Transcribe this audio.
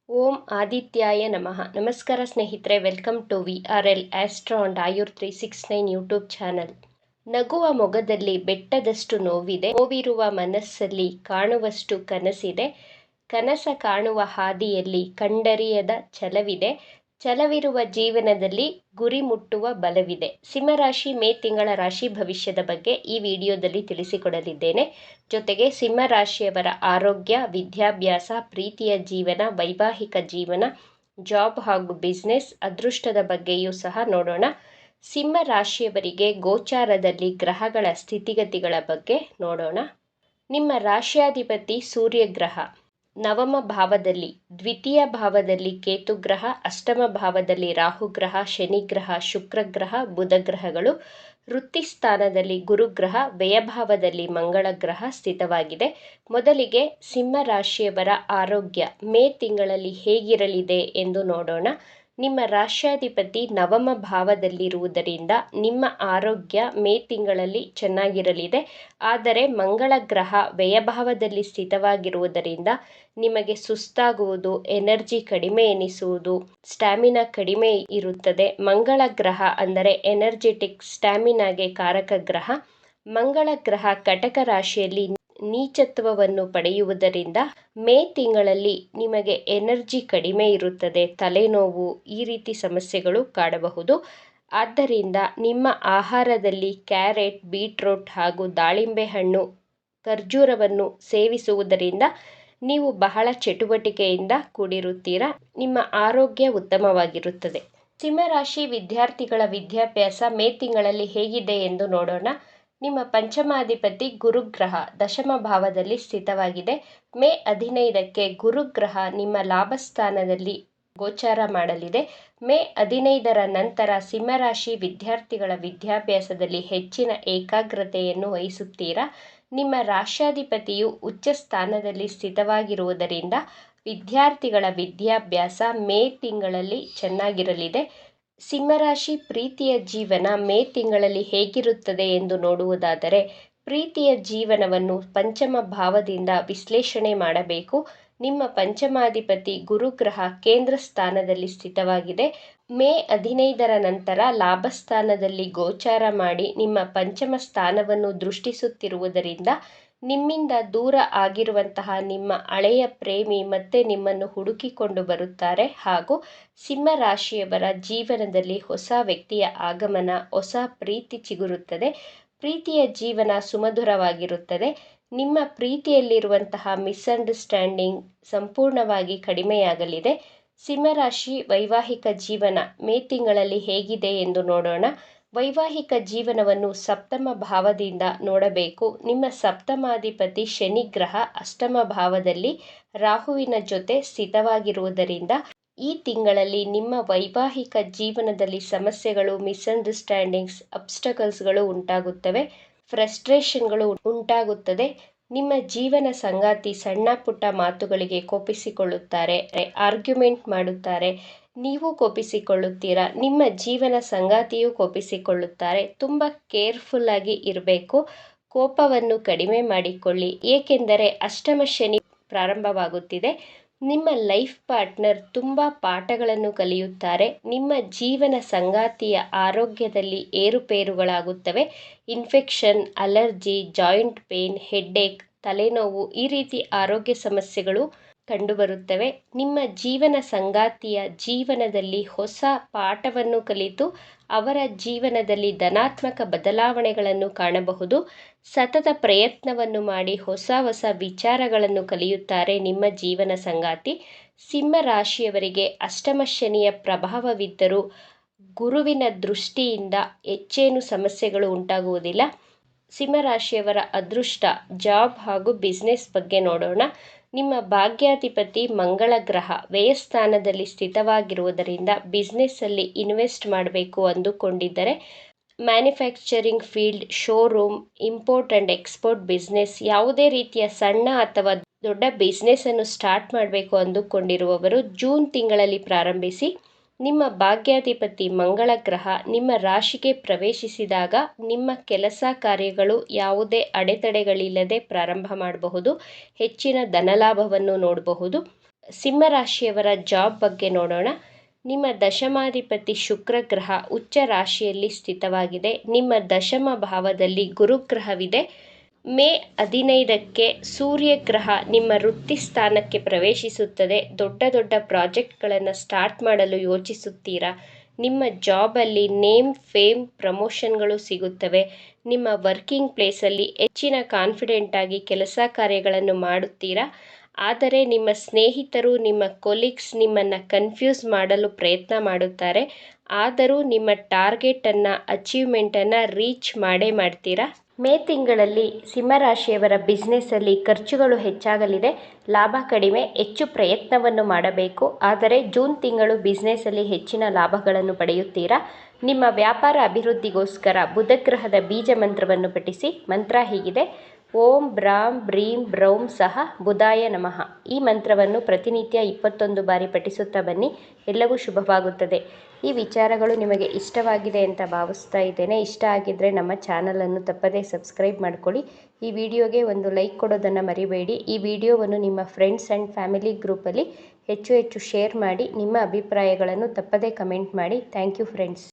ಓಂ ಆದಿತ್ಯಾಯ ನಮಃ. ನಮಸ್ಕಾರ ಸ್ನೇಹಿತರೆ, welcome to VRL astro and Ayur 369 YouTube channel. ನಗುವ ಮೊಗದಲ್ಲಿ ಬೆಟ್ಟದಷ್ಟು ನೋವಿದೆ, ನೋವಿರುವ ಮನಸ್ಸಲ್ಲಿ ಕಾಣುವಷ್ಟು ಕನಸಿದೆ, ಕನಸ ಕಾಣುವ ಹಾದಿಯಲ್ಲಿ ಕಂಡರಿಯದ ಛಲವಿದೆ, ಛಲವಿರುವ ಜೀವನದಲ್ಲಿ ಗುರಿ ಮುಟ್ಟುವ ಬಲವಿದೆ. ಸಿಂಹರಾಶಿ ಮೇ ತಿಂಗಳ ರಾಶಿ ಭವಿಷ್ಯದ ಬಗ್ಗೆ ಈ ವಿಡಿಯೋದಲ್ಲಿ ತಿಳಿಸಿಕೊಡಲಿದ್ದೇನೆ. ಜೊತೆಗೆ ಸಿಂಹರಾಶಿಯವರ ಆರೋಗ್ಯ, ವಿದ್ಯಾಭ್ಯಾಸ, ಪ್ರೀತಿಯ ಜೀವನ, ವೈವಾಹಿಕ ಜೀವನ, ಜಾಬ್ ಹಾಗೂ ಬಿಸ್ನೆಸ್, ಅದೃಷ್ಟದ ಬಗ್ಗೆಯೂ ಸಹ ನೋಡೋಣ. ಸಿಂಹ ರಾಶಿಯವರಿಗೆ ಗೋಚಾರದಲ್ಲಿ ಗ್ರಹಗಳ ಸ್ಥಿತಿಗತಿಗಳ ಬಗ್ಗೆ ನೋಡೋಣ. ನಿಮ್ಮ ರಾಶಿಯಾಧಿಪತಿ ಸೂರ್ಯ ಗ್ರಹ ನವಮ ಭಾವದಲ್ಲಿ, ದ್ವಿತೀಯ ಭಾವದಲ್ಲಿ ಕೇತು ಗ್ರಹ, ಅಷ್ಟಮ ಭಾವದಲ್ಲಿ ರಾಹು ಗ್ರಹ, ಶನಿ ಗ್ರಹ, ಶುಕ್ರ ಗ್ರಹ, ಬುಧ ಗ್ರಹಗಳು, ವೃತ್ತಿ ಸ್ಥಾನದಲ್ಲಿ ಗುರುಗ್ರಹ, ವ್ಯಯಭಾವದಲ್ಲಿ ಮಂಗಳ ಗ್ರಹ ಸ್ಥಿತವಾಗಿದೆ. ಮೊದಲಿಗೆ ಸಿಂಹ ರಾಶಿಯವರ ಆರೋಗ್ಯ ಮೇ ತಿಂಗಳಲ್ಲಿ ಹೇಗಿರಲಿದೆ ಎಂದು ನೋಡೋಣ. ನಿಮ್ಮ ರಾಶ್ಯಾಧಿಪತಿ ನವಮ ಭಾವದಲ್ಲಿರುವುದರಿಂದ ನಿಮ್ಮ ಆರೋಗ್ಯ ಮೇ ತಿಂಗಳಲ್ಲಿ ಚೆನ್ನಾಗಿರಲಿದೆ. ಆದರೆ ಮಂಗಳ ಗ್ರಹ ವ್ಯಯಭಾವದಲ್ಲಿ ಸ್ಥಿತವಾಗಿರುವುದರಿಂದ ನಿಮಗೆ ಸುಸ್ತಾಗುವುದು, ಎನರ್ಜಿ ಕಡಿಮೆ ಎನಿಸುವುದು, ಸ್ಟ್ಯಾಮಿನಾ ಕಡಿಮೆ ಇರುತ್ತದೆ. ಮಂಗಳ ಗ್ರಹ ಅಂದರೆ ಎನರ್ಜೆಟಿಕ್, ಸ್ಟ್ಯಾಮಿನಾಗೆ ಕಾರಕ ಗ್ರಹ. ಮಂಗಳ ಗ್ರಹ ಕಟಕ ರಾಶಿಯಲ್ಲಿ ನೀಚತ್ವವನ್ನು ಪಡೆಯುವುದರಿಂದ ಮೇ ತಿಂಗಳಲ್ಲಿ ನಿಮಗೆ ಎನರ್ಜಿ ಕಡಿಮೆ ಇರುತ್ತದೆ, ತಲೆನೋವು, ಈ ರೀತಿ ಸಮಸ್ಯೆಗಳು ಕಾಡಬಹುದು. ಆದ್ದರಿಂದ ನಿಮ್ಮ ಆಹಾರದಲ್ಲಿ ಕ್ಯಾರೆಟ್, ಬೀಟ್ರೂಟ್ ಹಾಗೂ ದಾಳಿಂಬೆ ಹಣ್ಣು, ಖರ್ಜೂರವನ್ನು ಸೇವಿಸುವುದರಿಂದ ನೀವು ಬಹಳ ಚಟುವಟಿಕೆಯಿಂದ ಕೂಡಿರುತ್ತೀರಾ. ನಿಮ್ಮ ಆರೋಗ್ಯ ಉತ್ತಮವಾಗಿರುತ್ತದೆ. ಸಿಂಹರಾಶಿ ವಿದ್ಯಾರ್ಥಿಗಳ ವಿದ್ಯಾಭ್ಯಾಸ ಮೇ ತಿಂಗಳಲ್ಲಿ ಹೇಗಿದೆ ಎಂದು ನೋಡೋಣ. ನಿಮ್ಮ ಪಂಚಮಾಧಿಪತಿ ಗುರುಗ್ರಹ ದಶಮ ಭಾವದಲ್ಲಿ ಸ್ಥಿತವಾಗಿದೆ. ಮೇ 15ಕ್ಕೆ ಗುರುಗ್ರಹ ನಿಮ್ಮ ಲಾಭಸ್ಥಾನದಲ್ಲಿ ಗೋಚಾರ ಮಾಡಲಿದೆ. ಮೇ 15ರ ನಂತರ ಸಿಂಹರಾಶಿ ವಿದ್ಯಾರ್ಥಿಗಳ ವಿದ್ಯಾಭ್ಯಾಸದಲ್ಲಿ ಹೆಚ್ಚಿನ ಏಕಾಗ್ರತೆಯನ್ನು ವಹಿಸುತ್ತೀರಾ. ನಿಮ್ಮ ರಾಶ್ಯಾಧಿಪತಿಯು ಉಚ್ಚ ಸ್ಥಾನದಲ್ಲಿ ಸ್ಥಿತವಾಗಿರುವುದರಿಂದ ವಿದ್ಯಾರ್ಥಿಗಳ ವಿದ್ಯಾಭ್ಯಾಸ ಮೇ ತಿಂಗಳಲ್ಲಿ ಚೆನ್ನಾಗಿರಲಿದೆ. ಸಿಂಹರಾಶಿ ಪ್ರೀತಿಯ ಜೀವನ ಮೇ ತಿಂಗಳಲ್ಲಿ ಹೇಗಿರುತ್ತದೆ ಎಂದು ನೋಡುವುದಾದರೆ, ಪ್ರೀತಿಯ ಜೀವನವನ್ನು ಪಂಚಮ ಭಾವದಿಂದ ವಿಶ್ಲೇಷಣೆ ಮಾಡಬೇಕು. ನಿಮ್ಮ ಪಂಚಮಾಧಿಪತಿ ಗುರುಗ್ರಹ ಕೇಂದ್ರ ಸ್ಥಾನದಲ್ಲಿ ಸ್ಥಿತವಾಗಿದೆ. ಮೇ 15ರ ನಂತರ ಲಾಭಸ್ಥಾನದಲ್ಲಿ ಗೋಚಾರ ಮಾಡಿ ನಿಮ್ಮ ಪಂಚಮ ಸ್ಥಾನವನ್ನು ದೃಷ್ಟಿಸುತ್ತಿರುವುದರಿಂದ ನಿಮ್ಮಿಂದ ದೂರ ಆಗಿರುವಂತಹ ನಿಮ್ಮ ಹಳೆಯ ಪ್ರೇಮಿ ಮತ್ತೆ ನಿಮ್ಮನ್ನು ಹುಡುಕಿಕೊಂಡು ಬರುತ್ತಾರೆ ಹಾಗೂ ಸಿಂಹ ರಾಶಿಯವರ ಜೀವನದಲ್ಲಿ ಹೊಸ ವ್ಯಕ್ತಿಯ ಆಗಮನ, ಹೊಸ ಪ್ರೀತಿ ಚಿಗುರುತ್ತದೆ. ಪ್ರೀತಿಯ ಜೀವನ ಸುಮಧುರವಾಗಿರುತ್ತದೆ. ನಿಮ್ಮ ಪ್ರೀತಿಯಲ್ಲಿರುವಂತಹ ಮಿಸ್ಅಂಡರ್ಸ್ಟ್ಯಾಂಡಿಂಗ್ ಸಂಪೂರ್ಣವಾಗಿ ಕಡಿಮೆಯಾಗಲಿದೆ. ಸಿಂಹರಾಶಿ ವೈವಾಹಿಕ ಜೀವನ ಮೇ ತಿಂಗಳಲ್ಲಿ ಹೇಗಿದೆ ಎಂದು ನೋಡೋಣ. ವೈವಾಹಿಕ ಜೀವನವನ್ನು ಸಪ್ತಮ ಭಾವದಿಂದ ನೋಡಬೇಕು. ನಿಮ್ಮ ಸಪ್ತಮಾಧಿಪತಿ ಶನಿ ಗ್ರಹ ಅಷ್ಟಮ ಭಾವದಲ್ಲಿ ರಾಹುವಿನ ಜೊತೆ ಸ್ಥಿತವಾಗಿರುವುದರಿಂದ ಈ ತಿಂಗಳಲ್ಲಿ ನಿಮ್ಮ ವೈವಾಹಿಕ ಜೀವನದಲ್ಲಿ ಸಮಸ್ಯೆಗಳು, ಮಿಸ್ಅಂಡರ್ಸ್ಟ್ಯಾಂಡಿಂಗ್ಸ್, ಅಬ್ಸ್ಟಕಲ್ಸ್ಗಳು ಉಂಟಾಗುತ್ತವೆ, ಫ್ರಸ್ಟ್ರೇಷನ್ಗಳು ಉಂಟಾಗುತ್ತದೆ. ನಿಮ್ಮ ಜೀವನ ಸಂಗಾತಿ ಸಣ್ಣ ಪುಟ್ಟ ಮಾತುಗಳಿಗೆ ಕೋಪಿಸಿಕೊಳ್ಳುತ್ತಾರೆ, ಆರ್ಗ್ಯುಮೆಂಟ್ ಮಾಡುತ್ತಾರೆ, ನೀವು ಕೋಪಿಸಿಕೊಳ್ಳುತ್ತೀರಾ, ನಿಮ್ಮ ಜೀವನ ಸಂಗಾತಿಯು ಕೋಪಿಸಿಕೊಳ್ಳುತ್ತಾರೆ. ತುಂಬ ಕೇರ್ಫುಲ್ ಆಗಿ ಇರಬೇಕು. ಕೋಪವನ್ನು ಕಡಿಮೆ ಮಾಡಿಕೊಳ್ಳಿ, ಏಕೆಂದರೆ ಅಷ್ಟಮ ಶನಿ ಪ್ರಾರಂಭವಾಗುತ್ತಿದೆ. ನಿಮ್ಮ ಲೈಫ್ ಪಾರ್ಟ್ನರ್ ತುಂಬ ಪಾಠಗಳನ್ನು ಕಲಿಯುತ್ತಾರೆ. ನಿಮ್ಮ ಜೀವನ ಸಂಗಾತಿಯ ಆರೋಗ್ಯದಲ್ಲಿ ಏರುಪೇರುಗಳಾಗುತ್ತವೆ. Infection, allergy, joint pain, headache, ತಲೆನೋವು, ಈ ರೀತಿ ಆರೋಗ್ಯ ಸಮಸ್ಯೆಗಳು ಕಂಡುಬರುತ್ತವೆ. ನಿಮ್ಮ ಜೀವನ ಸಂಗಾತಿಯ ಜೀವನದಲ್ಲಿ ಹೊಸ ಪಾಠವನ್ನು ಕಲಿತು ಅವರ ಜೀವನದಲ್ಲಿ ಧನಾತ್ಮಕ ಬದಲಾವಣೆಗಳನ್ನು ಕಾಣಬಹುದು. ಸತತ ಪ್ರಯತ್ನವನ್ನು ಮಾಡಿ ಹೊಸ ಹೊಸ ವಿಚಾರಗಳನ್ನು ಕಲಿಯುತ್ತಾರೆ ನಿಮ್ಮ ಜೀವನ ಸಂಗಾತಿ. ಸಿಂಹ ರಾಶಿಯವರಿಗೆ ಅಷ್ಟಮ ಶನಿಯ ಪ್ರಭಾವವಿದ್ದರೂ ಗುರುವಿನ ದೃಷ್ಟಿಯಿಂದ ಹೆಚ್ಚೇನು ಸಮಸ್ಯೆಗಳು ಉಂಟಾಗುವುದಿಲ್ಲ. ಸಿಂಹರಾಶಿಯವರ ಅದೃಷ್ಟ, ಜಾಬ್ ಹಾಗೂ ಬಿಸ್ನೆಸ್ ಬಗ್ಗೆ ನೋಡೋಣ. ನಿಮ್ಮ ಭಾಗ್ಯಾಧಿಪತಿ ಮಂಗಳ ಗ್ರಹ ವ್ಯಯಸ್ಥಾನದಲ್ಲಿ ಸ್ಥಿತವಾಗಿರುವುದರಿಂದ ಬಿಸ್ನೆಸ್ಸಲ್ಲಿ ಇನ್ವೆಸ್ಟ್ ಮಾಡಬೇಕು ಅಂದುಕೊಂಡಿದ್ದರೆ, manufacturing field, showroom, import and export business, ಯಾವುದೇ ರೀತಿಯ ಸಣ್ಣ ಅಥವಾ ದೊಡ್ಡ ಬಿಸ್ನೆಸ್ಸನ್ನು ಸ್ಟಾರ್ಟ್ ಮಾಡಬೇಕು ಅಂದುಕೊಂಡಿರುವವರು ಜೂನ್ ತಿಂಗಳಲ್ಲಿ ಪ್ರಾರಂಭಿಸಿ. ನಿಮ್ಮ ಭಾಗ್ಯಾಧಿಪತಿ ಮಂಗಳ ಗ್ರಹ ನಿಮ್ಮ ರಾಶಿಗೆ ಪ್ರವೇಶಿಸಿದಾಗ ನಿಮ್ಮ ಕೆಲಸ ಕಾರ್ಯಗಳು ಯಾವುದೇ ಅಡೆತಡೆಗಳಿಲ್ಲದೆ ಪ್ರಾರಂಭ ಮಾಡಬಹುದು. ಹೆಚ್ಚಿನ ಧನಲಾಭವನ್ನು ನೋಡಬಹುದು. ಸಿಂಹರಾಶಿಯವರ ಜಾಬ್ ಬಗ್ಗೆ ನೋಡೋಣ. ನಿಮ್ಮ ದಶಮಾಧಿಪತಿ ಶುಕ್ರ ಗ್ರಹ ಉಚ್ಚ ರಾಶಿಯಲ್ಲಿ ಸ್ಥಿತವಾಗಿದೆ. ನಿಮ್ಮ ದಶಮ ಭಾವದಲ್ಲಿ ಗುರುಗ್ರಹವಿದೆ. ಮೇ 15ಕ್ಕೆ ಸೂರ್ಯ ಗ್ರಹ ನಿಮ್ಮ ವೃತ್ತಿ ಸ್ಥಾನಕ್ಕೆ ಪ್ರವೇಶಿಸುತ್ತದೆ. ದೊಡ್ಡ ದೊಡ್ಡ ಪ್ರಾಜೆಕ್ಟ್ಗಳನ್ನು ಸ್ಟಾರ್ಟ್ ಮಾಡಲು ಯೋಚಿಸುತ್ತೀರಾ. ನಿಮ್ಮ ಜಾಬಲ್ಲಿ ನೇಮ್, ಫೇಮ್, ಪ್ರಮೋಷನ್ಗಳು ಸಿಗುತ್ತವೆ. ನಿಮ್ಮ ವರ್ಕಿಂಗ್ ಪ್ಲೇಸಲ್ಲಿ ಹೆಚ್ಚಿನ ಕಾನ್ಫಿಡೆಂಟ್ ಆಗಿ ಕೆಲಸ ಕಾರ್ಯಗಳನ್ನು ಮಾಡುತ್ತೀರಾ. ಆದರೆ ನಿಮ್ಮ ಸ್ನೇಹಿತರು, ನಿಮ್ಮ ಕೊಲೀಗ್ಸ್ ನಿಮ್ಮನ್ನು ಕನ್ಫ್ಯೂಸ್ ಮಾಡಲು ಪ್ರಯತ್ನ ಮಾಡುತ್ತಾರೆ. ಆದರೂ ನಿಮ್ಮ ಟಾರ್ಗೆಟನ್ನು, ಅಚೀವ್ಮೆಂಟನ್ನು ರೀಚ್ ಮಾಡೇ ಮಾಡ್ತೀರಾ. ಮೇ ತಿಂಗಳಲ್ಲಿ ಸಿಂಹರಾಶಿಯವರ ಬಿಸ್ನೆಸ್ಸಲ್ಲಿ ಖರ್ಚುಗಳು ಹೆಚ್ಚಾಗಲಿದೆ. ಲಾಭ ಕಡಿಮೆ, ಹೆಚ್ಚು ಪ್ರಯತ್ನವನ್ನು ಮಾಡಬೇಕು. ಆದರೆ ಜೂನ್ ತಿಂಗಳು ಬಿಸ್ನೆಸ್ಸಲ್ಲಿ ಹೆಚ್ಚಿನ ಲಾಭಗಳನ್ನು ಪಡೆಯುತ್ತೀರಾ. ನಿಮ್ಮ ವ್ಯಾಪಾರ ಅಭಿವೃದ್ಧಿಗೋಸ್ಕರ ಬುಧಗ್ರಹದ ಬೀಜ ಮಂತ್ರವನ್ನು ಪಠಿಸಿ. ಮಂತ್ರ ಹೀಗಿದೆ: ಓಂ ಬ್ರಾಂ ಬ್ರೀಂ ಬ್ರೌಂ ಸಹ ಬುಧಾಯ ನಮಃ. ಈ ಮಂತ್ರವನ್ನು ಪ್ರತಿನಿತ್ಯ 21 ಬಾರಿ ಪಠಿಸುತ್ತಾ ಬನ್ನಿ. ಎಲ್ಲವೂ ಶುಭವಾಗುತ್ತದೆ. ಈ ವಿಚಾರಗಳು ನಿಮಗೆ ಇಷ್ಟವಾಗಿದೆ ಅಂತ ಭಾವಿಸ್ತಾ ಇದ್ದೇನೆ. ಇಷ್ಟ ಆಗಿದ್ದರೆ ನಮ್ಮ ಚಾನಲನ್ನು ತಪ್ಪದೇ ಸಬ್ಸ್ಕ್ರೈಬ್ ಮಾಡ್ಕೊಳ್ಳಿ. ಈ ವಿಡಿಯೋಗೆ ಒಂದು ಲೈಕ್ ಕೊಡೋದನ್ನು ಮರಿಬೇಡಿ. ಈ ವಿಡಿಯೋವನ್ನು ನಿಮ್ಮ ಫ್ರೆಂಡ್ಸ್ ಆ್ಯಂಡ್ ಫ್ಯಾಮಿಲಿ ಗ್ರೂಪಲ್ಲಿ ಹೆಚ್ಚು ಶೇರ್ ಮಾಡಿ. ನಿಮ್ಮ ಅಭಿಪ್ರಾಯಗಳನ್ನು ತಪ್ಪದೇ ಕಮೆಂಟ್ ಮಾಡಿ. Thank you friends.